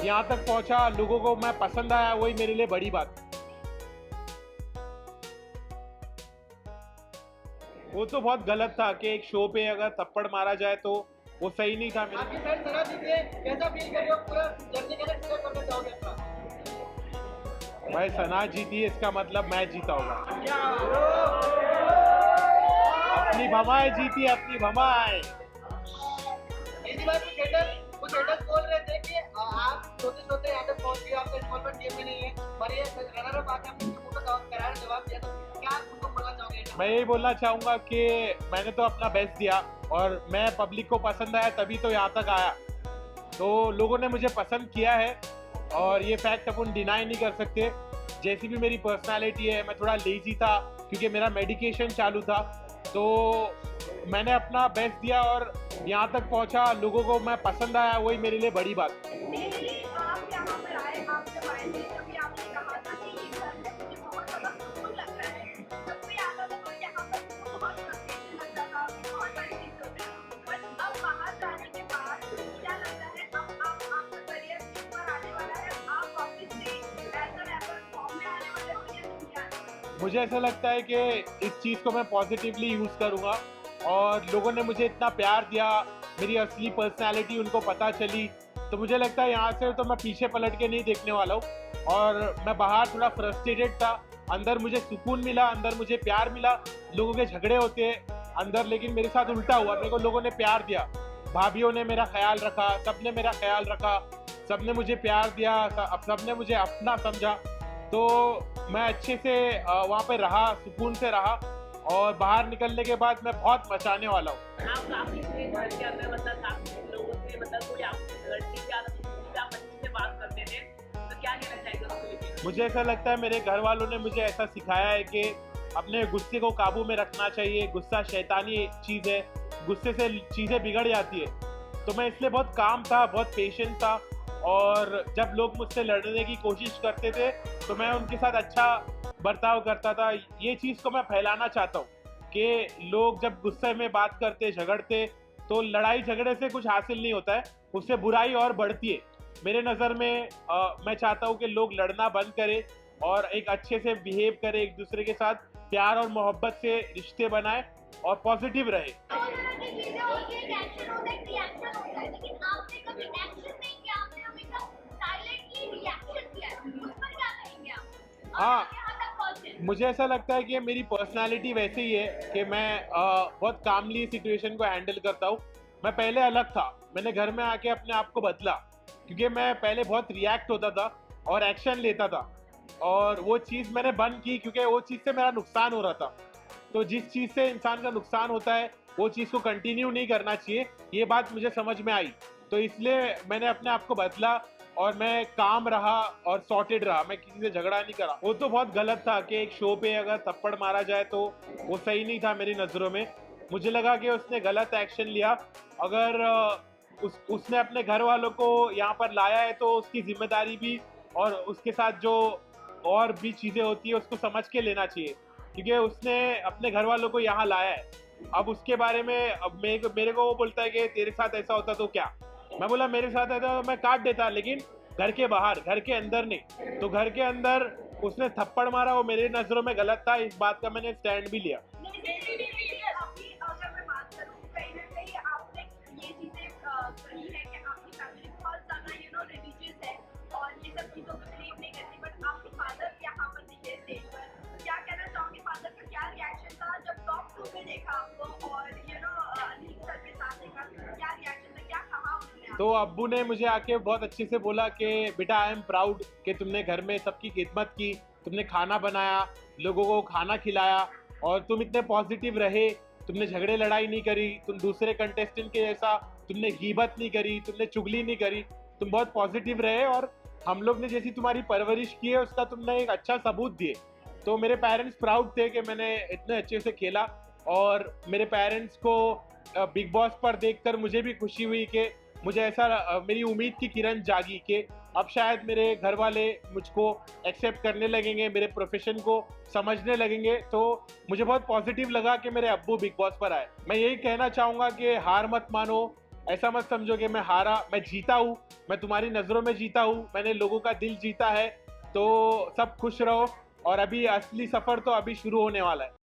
यहाँ तक पहुँचा, लोगों को मैं पसंद आया, वही मेरे लिए बड़ी बात। वो तो बहुत गलत था कि एक शो पे अगर थप्पड़ मारा जाए तो वो सही नहीं था मेरे। आपकी फ्रेंड सना जीती है, कैसा फील कर रहे हो? पूरा जर्नी कैसे डिस्कस करना चाहोगे अपना? भाई सना जीती है इसका मतलब मैं जीता होगा। अपनी भमाएं जीती है, अपनी भमाएं। इसी बात कुछ हेटर्स बोल रहे थे कि आप सोते-सोते यहाँ तक पहुँच गए, आपका इन्वॉल्वमेंट गेम में नहीं है, पर ये रनर अप आके आपने उनको करारा जवाब दिया, तो क्या आप उनको बोलना चाहोगे? मैं यही बोलना चाहूँगा कि मैंने तो अपना बेस्ट दिया और मैं पब्लिक को पसंद आया तभी तो यहाँ तक आया। तो लोगों ने मुझे पसंद किया है और ये फैक्ट अपन डिनाई नहीं कर सकते। जैसी भी मेरी पर्सनालिटी है, मैं थोड़ा लेजी था क्योंकि मेरा मेडिकेशन चालू था, तो मैंने अपना बेस्ट दिया और यहाँ तक पहुँचा, लोगों को मैं पसंद आया, वही मेरे लिए बड़ी बात। आप यहाँ पर आए, आप जब आए थे तभी आपने कहा था कि ये घर में मुझे बहुत ज़्यादा सुकून लग रहा है। जब भी आता था तो यहाँ पर मुझे बहुत फ्रस्ट्रेशन लगता था, बहुत सारी चीज़ होती थी। बट अब बाहर जाने के बाद क्या लगता है, अब आपका करियर जिस पर आने वाला है, आप वापस से एज अ रैपर फॉर्म में आने वाले हो या नहीं आने वाले? मुझे ऐसा लगता है कि इस चीज़ को मैं पॉजिटिवली यूज़ करूँगा और लोगों ने मुझे इतना प्यार दिया, मेरी असली पर्सनैलिटी उनको पता चली, तो मुझे लगता है यहाँ से तो मैं पीछे पलट के नहीं देखने वाला हूँ। और मैं बाहर थोड़ा फ्रस्ट्रेटेड था, अंदर मुझे सुकून मिला, अंदर मुझे प्यार मिला। लोगों के झगड़े होते हैं अंदर, लेकिन मेरे साथ उल्टा हुआ, मेरे को लोगों ने प्यार दिया, भाभीयों ने मेरा ख्याल रखा, सबने मेरा ख्याल रखा, सबने मुझे प्यार दिया, अब सबने मुझे अपना समझा। तो मैं अच्छे से वहाँ पे रहा, सुकून से रहा और बाहर निकलने के बाद मैं बहुत मचाने वाला हूँ। आप काफी थे घर के अंदर, मतलब काफी लोगों से, मतलब कोई आपसे झगड़ने की आदत होती थी, आप अच्छे से बात करते थे, तो क्या कहना चाहिए उसको लेके? मुझे ऐसा लगता है मेरे घर वालों ने मुझे ऐसा सिखाया है कि अपने गुस्से को काबू में रखना चाहिए। गुस्सा शैतानी चीज़ है, गुस्से से चीज़ें बिगड़ जाती है। तो मैं इसलिए बहुत काम था, बहुत पेशेंट था और जब लोग मुझसे लड़ने की कोशिश करते थे तो मैं उनके साथ अच्छा बर्ताव करता था। ये चीज़ को मैं फैलाना चाहता हूँ कि लोग जब गुस्से में बात करते, झगड़ते, तो लड़ाई झगड़े से कुछ हासिल नहीं होता है, उससे बुराई और बढ़ती है। मेरे नज़र में मैं चाहता हूँ कि लोग लड़ना बंद करें और एक अच्छे से बिहेव करें, एक दूसरे के साथ प्यार और मोहब्बत से रिश्ते बनाएं और पॉजिटिव रहे। दो तरह की चीजें होती है, एक एक्शन होता है, एक रिएक्शन होता है, लेकिन आपने कभी एक्शन नहीं किया, आपने हमेशा साइलेंटली रिएक्शन किया है। उस पर क्या कहेंगे आप? हाँ, आप यहाँ तक पहुंचे। मुझे ऐसा लगता है कि मेरी पर्सनालिटी वैसे ही है कि मैं बहुत कामली सिचुएशन को हैंडल करता हूँ। मैं पहले अलग था, मैंने घर में आके अपने आप को बदला क्योंकि मैं पहले बहुत रिएक्ट होता था और एक्शन लेता था और वो चीज़ मैंने बंद की क्योंकि वो चीज़ से मेरा नुकसान हो रहा था। तो जिस चीज़ से इंसान का नुकसान होता है वो चीज़ को कंटिन्यू नहीं करना चाहिए, ये बात मुझे समझ में आई। तो इसलिए मैंने अपने आप को बदला और मैं काम रहा और सॉर्टेड रहा, मैं किसी से झगड़ा नहीं करा। वो तो बहुत गलत था कि एक शो पे अगर थप्पड़ मारा जाए तो वो सही नहीं था मेरी नज़रों में। मुझे लगा कि उसने गलत एक्शन लिया। अगर उसने अपने घर वालों को यहाँ पर लाया है तो उसकी जिम्मेदारी भी और उसके साथ जो और भी चीज़ें होती है उसको समझ के लेना चाहिए क्योंकि उसने अपने घर वालों को यहाँ लाया है। अब उसके बारे में अब मेरे को वो बोलता है कि तेरे साथ ऐसा होता तो क्या? मैं बोला मेरे साथ ऐसा तो मैं काट देता, लेकिन घर के बाहर, घर के अंदर नहीं। तो घर के अंदर उसने थप्पड़ मारा, वो मेरे नज़रों में गलत था, इस बात का मैंने स्टैंड भी लिया। अभी अगर मैं बात करूँ, कहीं ना कहीं आपने ये चीजें कही है कि आपकी फैमिली बहुत ज्यादा रिलीजियस है और ये सब चीजों को बिलीव नहीं करती, बट आपके फादर यहाँ पर दिखे स्टेज पर, तो क्या कहना चाहोगे? फादर का क्या रिएक्शन था जब टॉप 2 में देखा आपको और अनिल सर के साथ देखा, क्या रिएक्शन था, क्या कहा उन्होंने? तो अब्बू ने मुझे आके बहुत अच्छे से बोला कि बेटा आई एम प्राउड कि तुमने घर में सबकी खिदमत की, तुमने खाना बनाया, लोगों को खाना खिलाया और तुम इतने पॉजिटिव रहे, तुमने झगड़े लड़ाई नहीं करी, तुम दूसरे कंटेस्टेंट के जैसा तुमने गीबत नहीं करी, तुमने चुगली नहीं करी, तुम बहुत पॉजिटिव रहे और हम लोग ने जैसी तुम्हारी परवरिश की है उसका तुमने एक अच्छा सबूत दिए। तो मेरे पेरेंट्स प्राउड थे कि मैंने इतने अच्छे से खेला और मेरे पेरेंट्स को बिग बॉस पर देखकर मुझे भी खुशी हुई कि मुझे ऐसा मेरी उम्मीद की किरण जागी कि अब शायद मेरे घर वाले मुझको एक्सेप्ट करने लगेंगे, मेरे प्रोफेशन को समझने लगेंगे। तो मुझे बहुत पॉजिटिव लगा कि मेरे अब्बू बिग बॉस पर आए। मैं यही कहना चाहूँगा कि हार मत मानो, ऐसा मत समझो कि मैं हारा, मैं जीता हूँ, मैं तुम्हारी नज़रों में जीता हूँ, मैंने लोगों का दिल जीता है। तो सब खुश रहो, और अभी असली सफ़र तो अभी शुरू होने वाला है।